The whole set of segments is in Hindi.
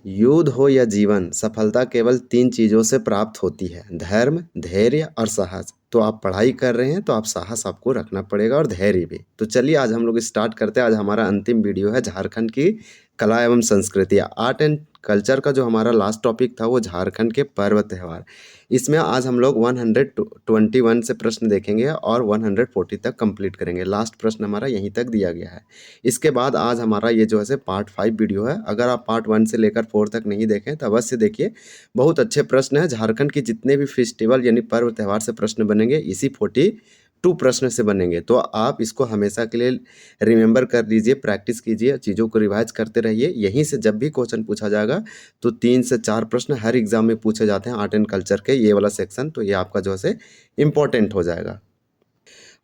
युद्ध हो या जीवन, सफलता केवल 3 चीज़ों से प्राप्त होती है, धर्म, धैर्य और साहस। तो आप पढ़ाई कर रहे हैं तो आप साहस आपको रखना पड़ेगा और धैर्य भी। तो चलिए आज हम लोग स्टार्ट करते हैं। आज हमारा अंतिम वीडियो है झारखंड की कला एवं संस्कृति, आर्ट एंड कल्चर का जो हमारा लास्ट टॉपिक था वो झारखंड के पर्व त्योहार। इसमें आज हम लोग 121 से प्रश्न देखेंगे और 140 तक कंप्लीट करेंगे। लास्ट प्रश्न हमारा यहीं तक दिया गया है। इसके बाद आज हमारा ये जो है पार्ट 5 वीडियो है। अगर आप पार्ट 1 से लेकर 4 तक नहीं देखें तो अवश्य देखिए, बहुत अच्छे प्रश्न हैं। झारखंड की जितने भी फेस्टिवल यानी पर्व त्यौहार से प्रश्न बनेंगे इसी 42 प्रश्न से बनेंगे। तो आप इसको हमेशा के लिए रिमेंबर कर लीजिए, प्रैक्टिस कीजिए, चीज़ों को रिवाइज करते रहिए। यहीं से जब भी क्वेश्चन पूछा जाएगा तो 3 से 4 प्रश्न हर एग्जाम में पूछे जाते हैं आर्ट एंड कल्चर के, ये वाला सेक्शन। तो ये आपका जो है इम्पोर्टेंट हो जाएगा।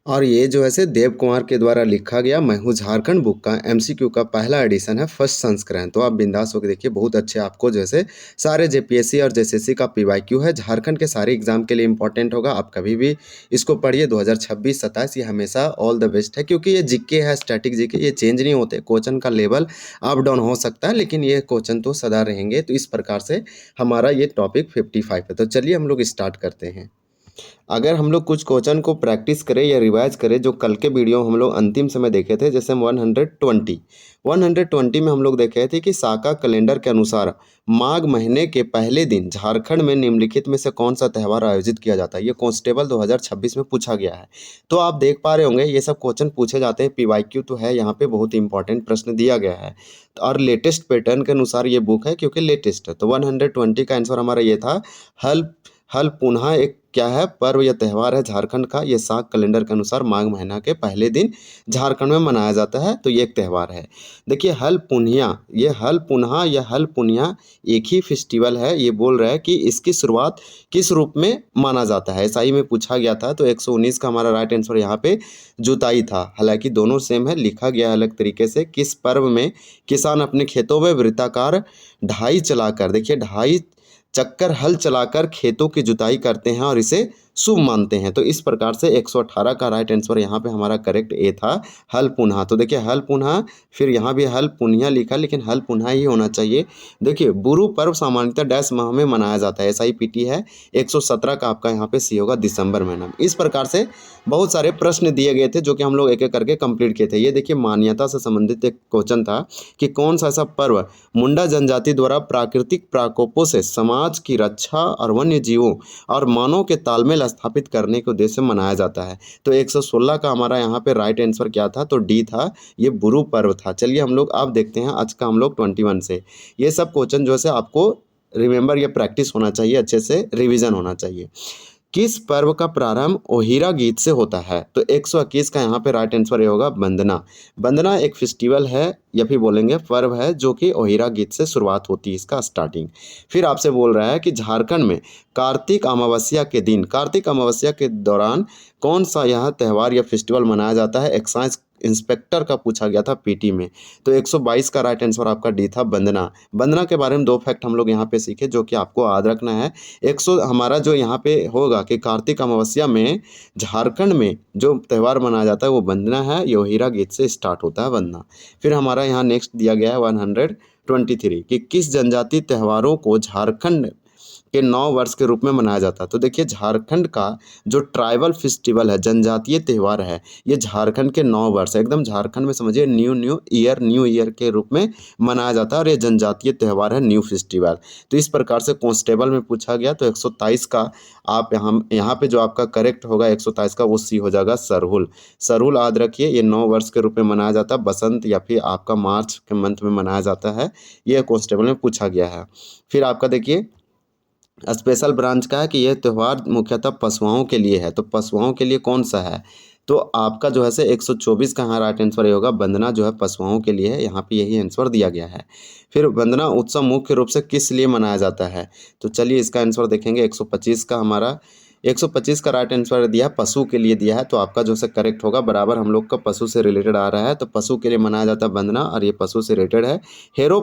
और ये जो है देव कुमार के द्वारा लिखा गया मैं हूँ झारखंड बुक का एमसीक्यू का पहला एडिशन है, फर्स्ट संस्करण। तो आप बिंदास होकर देखिए, बहुत अच्छे आपको जैसे सारे जेपीएससी और जेएसएससी का पीवाईक्यू है, झारखंड के सारे एग्जाम के लिए इंपॉर्टेंट होगा। आप कभी भी इसको पढ़िए। 2026-27 ये हमेशा ऑल द बेस्ट है, क्योंकि ये जीके है, स्टैटिक जीके, ये चेंज नहीं होते। क्वेश्चन का लेवल अप डाउन हो सकता है लेकिन ये क्वेश्चन तो सदा रहेंगे। तो इस प्रकार से हमारा ये टॉपिक 55 है। तो चलिए हम लोग स्टार्ट करते हैं। अगर हम लोग कुछ क्वेश्चन को प्रैक्टिस करें या रिवाइज करें, जो कल के वीडियो हम लोग अंतिम समय देखे थे, जैसे हम 120 में हम लोग देखे थे कि साका कैलेंडर के अनुसार माघ महीने के पहले दिन झारखंड में निम्नलिखित में से कौन सा त्यौहार आयोजित किया जाता है। ये कांस्टेबल 2026 में पूछा गया है। तो आप देख पा रहे होंगे ये सब क्वेश्चन पूछे जाते हैं। पीवाईक्यू तो है, यहाँ पे बहुत इंपॉर्टेंट प्रश्न दिया गया है और लेटेस्ट पैटर्न के अनुसार ये बुक है, क्योंकि लेटेस्ट है। तो 120 का आंसर हमारा ये था। हल हल पुनः एक क्या है, पर्व या त्यौहार है झारखंड का। ये साग कैलेंडर के अनुसार माघ महीना के पहले दिन झारखंड में मनाया जाता है। तो ये एक त्यौहार है। देखिए हल पुन्हिया, ये हल पुनः या हल पुन्हिया एक ही फेस्टिवल है। ये बोल रहा है कि इसकी शुरुआत किस रूप में माना जाता है, ऐसा ही में पूछा गया था। तो 119 का हमारा राइट आंसर यहाँ पे जुताई था। हालांकि दोनों सेम है, लिखा गया अलग तरीके से। किस पर्व में किसान अपने खेतों में वृत्ताकार ढाई चलाकर, देखिए ढाई चक्कर हल चलाकर खेतों की जुताई करते हैं और इसे शुभ मानते हैं। तो इस प्रकार से 118 का राइट आंसर यहाँ पे हमारा करेक्ट ए था, हल पुनः। तो देखिए हल पुनः, फिर यहाँ भी हल पुन्हिया लिखा, लेकिन हल पुनः ही होना चाहिए। देखिए बुरु पर्व सामान्यतः डैश माह में मनाया जाता है, SIPT है। 117 का आपका यहाँ पे सी होगा, दिसंबर महीना। इस प्रकार से बहुत सारे प्रश्न दिए गए थे जो कि हम लोग एक एक करके कंप्लीट किए थे। ये देखिए मान्यता से संबंधित एक क्वेश्चन था कि कौन सा ऐसा पर्व मुंडा जनजाति द्वारा प्राकृतिक प्रकोपों से समाज की रक्षा और वन्य जीवों और मानव के तालमेल स्थापित करने के उद्देश्य से मनाया जाता है। तो 116 का हमारा यहाँ पे राइट आंसर क्या था, तो डी था, ये बुरु पर्व था। चलिए हम लोग अब देखते हैं आज का हम लोग 21 से। ये सब क्वेश्चन जो है आपको रिमेंबर या प्रैक्टिस होना चाहिए, अच्छे से रिविजन होना चाहिए। किस पर्व का प्रारंभ ओहिरा गीत से होता है, तो 121 का यहाँ पे राइट आंसर ये होगा, वंदना। वंदना एक फेस्टिवल है या फिर बोलेंगे पर्व है जो कि ओहिरा गीत से शुरुआत होती है, इसका स्टार्टिंग। फिर आपसे बोल रहा है कि झारखंड में कार्तिक अमावस्या के दिन, कार्तिक अमावस्या के दौरान कौन सा यह त्यौहार या फेस्टिवल मनाया जाता है। एक्साइज इंस्पेक्टर का पूछा गया था पीटी में। तो 122 का राइट आंसर आपका डी था, वंदना। वंदना के बारे में 2 फैक्ट हम लोग यहाँ पे सीखे जो कि आपको याद रखना है। 100 हमारा जो यहाँ पे होगा कि कार्तिक अमावस्या में झारखंड में जो त्यौहार मनाया जाता है वो वंदना है, ये ओहिरा गीत से स्टार्ट होता है, वंदना। फिर हमारा यहाँ नेक्स्ट दिया गया है 123 कि किस जनजातीय त्यौहारों को झारखंड के 9 वर्ष के रूप में मनाया जाता है। तो देखिए झारखंड का जो ट्राइबल फेस्टिवल है, जनजातीय त्यौहार है, ये झारखंड के 9 वर्ष, एकदम झारखंड में समझिए न्यू ईयर के रूप में मनाया जाता है और ये जनजातीय त्यौहार है, न्यू फेस्टिवल। तो इस प्रकार से कांस्टेबल में पूछा गया। तो 123 का आप यहाँ पे जो आपका करेक्ट होगा 123 का, वो सी हो जाएगा, सरहुल। सरहुल याद रखिए, ये 9 वर्ष के रूप में मनाया जाता है, बसंत या फिर आपका मार्च के मंथ में मनाया जाता है। ये कांस्टेबल में पूछा गया है। फिर आपका देखिए स्पेशल ब्रांच का है कि यह त्यौहार मुख्यतः पशुओं के लिए है। तो पशुओं के लिए कौन सा है, तो आपका जो है 124 का यहाँ राइट आंसर ये होगा, वंदना जो है पशुओं के लिए है। यहाँ पे यही आंसर दिया गया है। फिर वंदना उत्सव मुख्य रूप से किस लिए मनाया जाता है, तो चलिए इसका आंसर देखेंगे। 125 का हमारा 125 का राइट आंसर दिया है, पशु के लिए दिया है, तो आपका जो है करेक्ट होगा। बराबर हम लोग का पशु से रिलेटेड आ रहा है, तो पशु के लिए मनाया जाता है वंदना, और ये पशु से रिलेटेड है। हेरो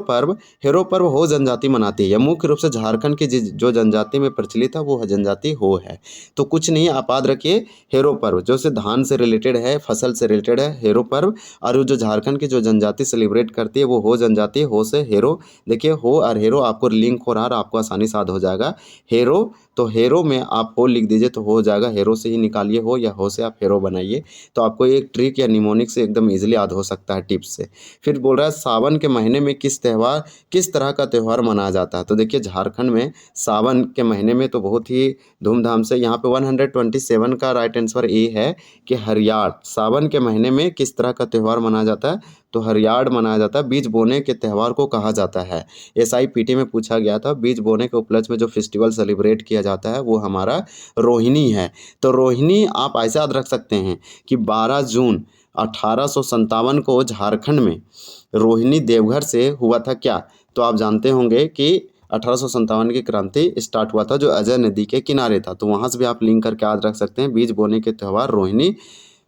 पर्व हो जनजाति मनाती है, मुख्य रूप से झारखंड की जो जनजाति में प्रचलित है वो जनजाति हो है। तो कुछ नहीं, आप याद रखिए हेरो पर्व जो से धान से रिलेटेड है, फसल से रिलेटेड है हेरो पर्व, और वो जो झारखंड की जो जनजाति सेलिब्रेट करती है वो हो जनजाति, हो से हेरो। देखिए हो और हेरो आपको लिंक हो रहा है, आपको आसानी से याद हो जाएगा। हेरो, तो हेरो में आप हो लिख दीजिए तो हो जाएगा, हेरो से ही निकालिए हो, या हो से आप हेरो बनाइए, तो आपको एक ट्रिक या निमोनिक से एकदम इजीली याद हो सकता है टिप्स से। फिर बोल रहा है सावन के महीने में किस तरह का त्यौहार मनाया जाता है। तो देखिए झारखंड में सावन के महीने में तो बहुत ही धूमधाम से, यहाँ पे 127 का राइट आंसर ए है कि हरियाण। सावन के महीने में किस तरह का त्यौहार मनाया जाता है, तो हरियाण मनाया जाता है। बीज बोने के त्यौहार को कहा जाता है। SIPT में पूछा गया था, बीज बोने के उपलक्ष्य में जो फेस्टिवल सेलिब्रेट किया जाता है वो हमारा रोहिणी है। तो रोहिणी आप ऐसे याद रख सकते हैं कि 12 जून 1857 को झारखंड में रोहिणी देवघर से हुआ था क्या। तो आप जानते होंगे कि 1857 की क्रांति स्टार्ट हुआ था जो अजय नदी के किनारे था, तो वहाँ से भी आप लिंक करके याद रख सकते हैं। बीज बोने के त्यौहार रोहिणी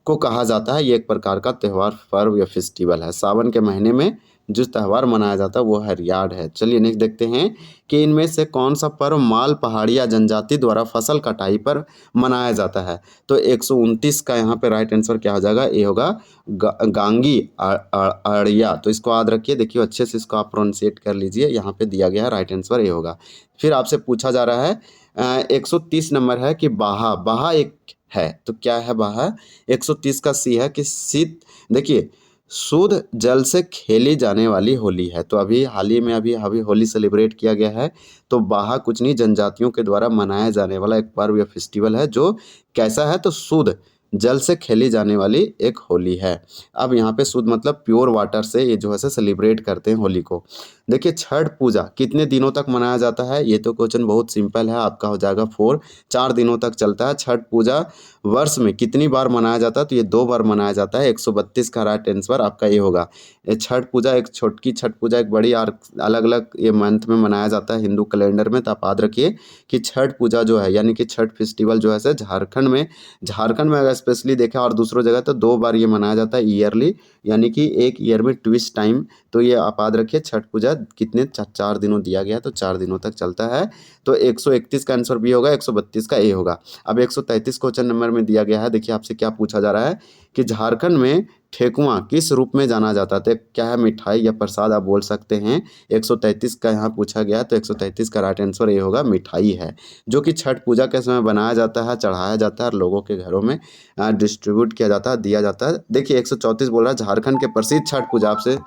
को कहा जाता है, ये एक प्रकार का त्यौहार पर्व या फेस्टिवल है। सावन के महीने में जो त्यौहार मनाया जाता है वो हरियाण है। चलिए नेक्स्ट देखते हैं कि इनमें से कौन सा पर्व माल पहाड़िया जनजाति द्वारा फसल कटाई पर मनाया जाता है। तो 129 का यहाँ पे राइट आंसर क्या हो जाएगा, ये होगा गांगी आड़िया। तो इसको याद रखिए, देखिए अच्छे से इसको आप प्रोनाउंसिएट कर लीजिए, यहाँ पे दिया गया है राइट आंसर ये होगा। फिर आपसे पूछा जा रहा है 130 नंबर है कि बाहा, बाहा एक है, तो क्या है बाहा। 130 का सी है कि शीत, देखिए शुद्ध जल से खेली जाने वाली होली है। तो अभी हाल ही में अभी होली सेलिब्रेट किया गया है। तो बाहा कुछ नहीं, जनजातियों के द्वारा मनाया जाने वाला एक पर्व या फेस्टिवल है जो कैसा है, तो शुद्ध जल से खेली जाने वाली एक होली है। अब यहाँ पे शुद्ध मतलब प्योर वाटर से ये जो है से सेलिब्रेट करते हैं होली को। देखिए छठ पूजा कितने दिनों तक मनाया जाता है, ये तो क्वेश्चन बहुत सिंपल है, आपका हो जाएगा 4, 4 दिनों तक चलता है। छठ पूजा वर्ष में कितनी बार मनाया जाता है, तो ये 2 बार मनाया जाता है। 132 का राइट आंसर आपका ये होगा। ये छठ पूजा, एक छोटकी छठ पूजा, एक बड़ी, और अलग अलग ये मंथ में मनाया जाता है हिंदू कैलेंडर में। तो आप याद रखिए कि छठ पूजा जो है यानी कि छठ फेस्टिवल जो है से झारखंड में अगर स्पेशली देखा और दूसरों जगह तो 2 बार ये मनाया जाता है ईयरली, यानी कि एक ईयर में ट्विस्ट टाइम। तो ये आप याद रखिए छठ पूजा कितने 4 दिनों दिया गया है, तो 4 दिनों तक चलता है। तो 131 का आंसर बी होगा, 132 का ए होगा। अब 133 क्वेश्चन नंबर में दिया गया है, देखिए आपसे क्या पूछा जा रहा है कि झारखंड में ठेकुआ किस रूप में जाना जाता है। क्या है, मिठाई या प्रसाद आप बोल सकते हैं। 133 का यहाँ पूछा गया है, तो 133 का राइट आंसर ये होगा, मिठाई है, जो कि छठ पूजा के समय बनाया जाता है, चढ़ाया जाता है और लोगों के घरों में डिस्ट्रीब्यूट किया जाता है, दिया जाता है। देखिए 134 बोल रहा है झारखंड के प्रसिद्ध छठ पूजा, आपसे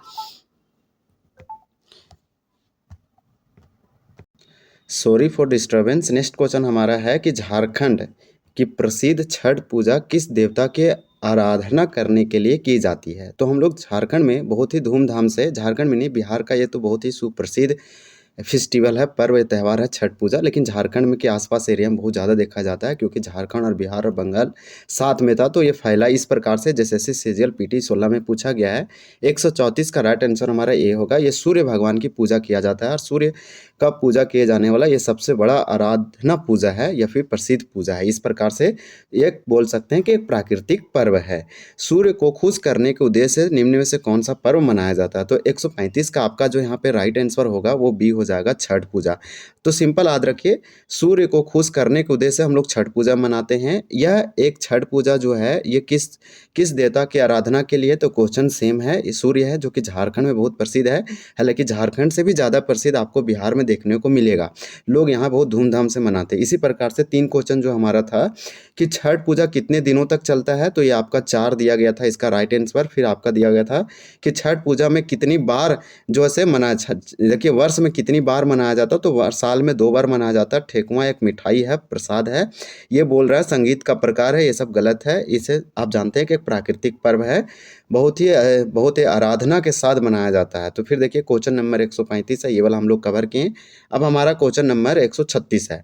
sorry for disturbance. Next question हमारा है कि झारखंड की प्रसिद्ध छठ पूजा किस देवता के आराधना करने के लिए की जाती है। तो हम लोग झारखंड में बहुत ही धूमधाम से, झारखंड में नहीं बिहार का ये तो बहुत ही सुप्रसिद्ध फेस्टिवल है, पर्व या त्यौहार है छठ पूजा, लेकिन झारखंड में के आसपास एरिया में बहुत ज़्यादा देखा जाता है क्योंकि झारखंड और बिहार और बंगाल साथ में था, तो ये फैला इस प्रकार से जैसे CGL PT 16 में पूछा गया है। 134 का राइट आंसर हमारा ये होगा। ये सूर्य भगवान की पूजा किया जाता है और सूर्य का पूजा किए जाने वाला ये सबसे बड़ा आराधना पूजा है या फिर प्रसिद्ध पूजा है। इस प्रकार से एक बोल सकते हैं कि एक प्राकृतिक पर्व है। सूर्य को खुश करने के उद्देश्य से निम्न में से कौन सा पर्व मनाया जाता है। तो 135 का आपका जो यहाँ पे राइट आंसर होगा वो बी हो जाएगा, छठ पूजा। तो सिंपल याद रखिए, सूर्य को खुश करने के उद्देश्य से हम लोग छठ पूजा मनाते हैं। यह एक छठ पूजा जो है ये किस देवता की आराधना के लिए, तो क्वेश्चन सेम है, ये सूर्य है जो कि झारखंड में बहुत प्रसिद्ध है। हालांकि झारखंड से भी ज़्यादा प्रसिद्ध आपको बिहार में देखने को मिलेगा, लोग यहाँ बहुत धूमधाम से मनाते हैं। इसी प्रकार से 3 क्वेश्चन जो हमारा था कि छठ पूजा कितने दिनों तक चलता है, तो ये आपका 4 दिया गया था इसका राइट आंसर। फिर आपका दिया गया था कि छठ पूजा में कितनी बार जो है मनाया, देखिए वर्ष में कितनी बार मनाया जाता है, तो साल में 2 बार मनाया जाता है। ठेकुआ एक मिठाई है, प्रसाद है। ये बोल रहा है संगीत का प्रकार है, ये सब गलत है। इसे आप जानते हैं कि एक प्राकृतिक पर्व है, बहुत ही आराधना के साथ मनाया जाता है। तो फिर देखिए क्वेश्चन नंबर 135 है, ये वाला हम लोग कवर किए। अब हमारा क्वेश्चन नंबर 136 है।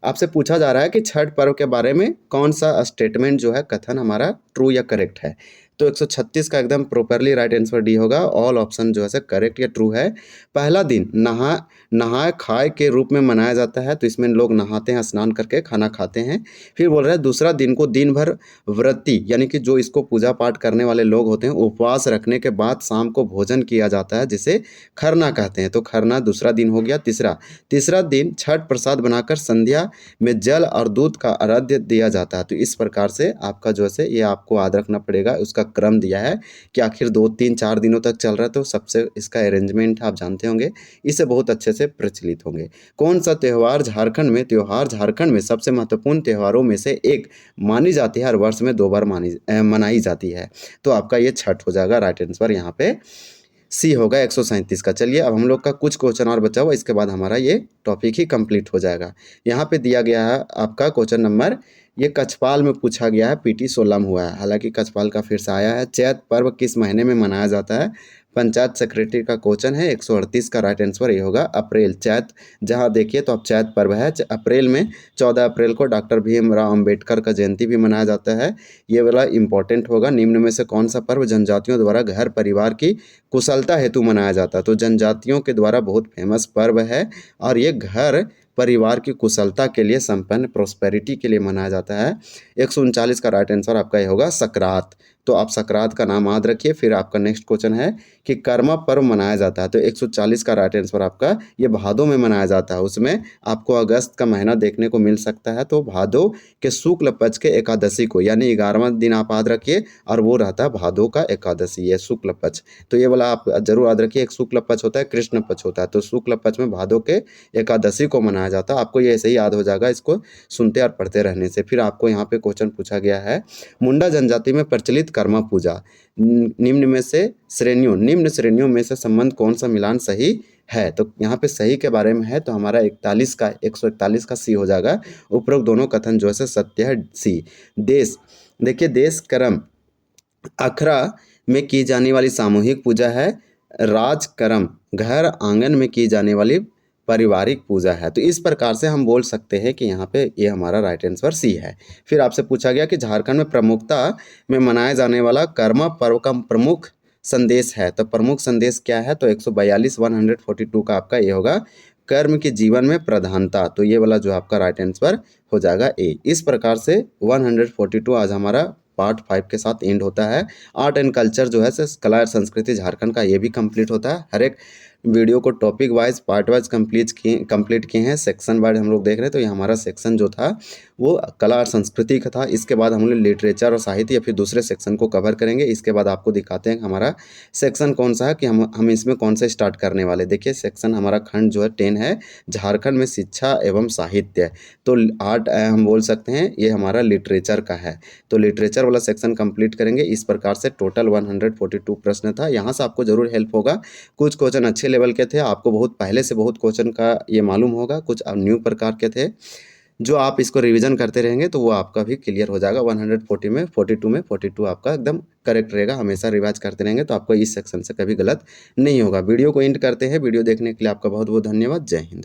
आपसे पूछा जा रहा है कि छठ पर्व के बारे में कौन सा स्टेटमेंट जो है, कथन हमारा ट्रू या करेक्ट है। तो 136 का एकदम प्रॉपरली राइट आंसर डी होगा। ऑल ऑप्शन जो है करेक्ट या ट्रू है। पहला दिन नहाए खाए के रूप में मनाया जाता है, तो इसमें लोग नहाते हैं, स्नान करके खाना खाते हैं। फिर बोल रहा है दूसरा दिन को दिन भर व्रती यानी कि जो इसको पूजा पाठ करने वाले लोग होते हैं उपवास रखने के बाद शाम को भोजन किया जाता है जिसे खरना कहते हैं, तो खरना दूसरा दिन हो गया। तीसरा दिन छठ प्रसाद बनाकर संध्या में जल और दूध का आराध्य दिया जाता है। तो इस प्रकार से आपका जो है ये आपको याद रखना पड़ेगा, उसका क्रम दिया है कि आखिर 2 3 4 दिनों तक चल रहा है, तो सबसे इसका अरेंजमेंट आप जानते होंगे, इसे बहुत अच्छे से प्रचलित होंगे। कौन सा त्यौहार झारखंड में सबसे महत्वपूर्ण त्योहारों में से एक मानी जाती है, हर वर्ष में 2 बार मनाई जाती है? तो आपका ये छठ हो जाएगा। राइट आंसर यहाँ पे सी होगा 137 का। चलिए अब हम लोग का कुछ क्वेश्चन और बचा हुआ, इसके बाद हमारा ये टॉपिक ही कंप्लीट हो जाएगा। यहाँ पे दिया गया है आपका क्वेश्चन नंबर, ये कछपाल में पूछा गया है, पीटी 16 में हुआ है, हालांकि कछपाल का फिर से आया है। चैत पर्व किस महीने में मनाया जाता है? पंचायत सेक्रेटरी का क्वेश्चन है। 138 का राइट आंसर ये होगा अप्रैल। चैत जहाँ देखिए तो अब चैत पर्व है अप्रैल में। 14 अप्रैल को डॉक्टर भीमराव अंबेडकर का जयंती भी मनाया जाता है। ये वाला इंपॉर्टेंट होगा। निम्न में से कौन सा पर्व जनजातियों द्वारा घर परिवार की कुशलता हेतु मनाया जाता है? तो जनजातियों के द्वारा बहुत फेमस पर्व है और ये घर परिवार की कुशलता के लिए, संपन्न प्रोस्पेरिटी के लिए मनाया जाता है। 139 का राइट आंसर आपका ये होगा सकरात। तो आप सकरात का नाम याद रखिए। फिर आपका नेक्स्ट क्वेश्चन है कि कर्मा पर्व मनाया जाता है, तो 140 का राइट आंसर आपका ये भादों में मनाया जाता है। उसमें आपको अगस्त का महीना देखने को मिल सकता है, तो भादों के शुक्ल पक्ष के एकादशी को, यानी 11वां दिन आप याद रखिए, और वो रहता है भादों का एकादशी, ये शुक्ल पक्ष। तो ये वाला आप जरूर याद रखिए, एक शुक्ल पक्ष होता है, कृष्ण पक्ष होता है, तो शुक्ल पक्ष में भादों के एकादशी को मनाया जाता है। आपको ये ऐसे ही याद हो जाएगा इसको सुनते और पढ़ते रहने से। फिर आपको यहाँ पे क्वेश्चन पूछा गया है, मुंडा जनजाति में प्रचलित कर्मा पूजा निम्न श्रेणियों में से संबंध कौन सा मिलान सही है? तो यहाँ पे सही के बारे में है, तो हमारा 141 का सी हो जाएगा। उपरोक्त दोनों कथन जो है सत्य है, सी। देखिए देश कर्म अखरा में की जाने वाली सामूहिक पूजा है। राजकर्म घर आंगन में की जाने वाली पारिवारिक पूजा है। तो इस प्रकार से हम बोल सकते हैं कि यहाँ पे ये हमारा राइट आंसर सी है। फिर आपसे पूछा गया कि झारखंड में प्रमुखता में मनाया जाने वाला कर्मा पर्व का प्रमुख संदेश है, तो प्रमुख संदेश क्या है? तो 142 का आपका ये होगा, कर्म के जीवन में प्रधानता। तो ये वाला जो आपका राइट आंसर हो जाएगा ए। इस प्रकार से 142 आज हमारा पार्ट 5 के साथ एंड होता है। आर्ट एंड कल्चर जो है कला और संस्कृति झारखंड का ये भी कंप्लीट होता है। हर एक वीडियो को topic wise part wise complete किए हैं। सेक्शन वाइज हम लोग देख रहे हैं, तो ये हमारा सेक्शन जो था वो कला और संस्कृति का था। इसके बाद हम लोग लिटरेचर और साहित्य या फिर दूसरे सेक्शन को कवर करेंगे। इसके बाद आपको दिखाते हैं हमारा सेक्शन कौन सा है, कि हम इसमें कौन सा स्टार्ट करने वाले। देखिए सेक्शन हमारा खंड जो है 10 है, झारखंड में शिक्षा एवं साहित्य। तो आर्ट हम बोल सकते हैं ये हमारा लिटरेचर का है, तो लिटरेचर वाला सेक्शन कंप्लीट करेंगे। इस प्रकार से टोटल 142 प्रश्न था। यहाँ से आपको जरूर हेल्प होगा। कुछ क्वेश्चन अच्छे लेवल के थे, आपको बहुत पहले से बहुत क्वेश्चन का ये मालूम होगा, कुछ न्यू प्रकार के थे। जो आप इसको रिवीजन करते रहेंगे तो वो आपका भी क्लियर हो जाएगा। 140 में 42 आपका एकदम करेक्ट रहेगा। हमेशा रिवाइज करते रहेंगे तो आपको इस सेक्शन से कभी गलत नहीं होगा। वीडियो को एंड करते हैं। वीडियो देखने के लिए आपका बहुत बहुत धन्यवाद। जय हिंद।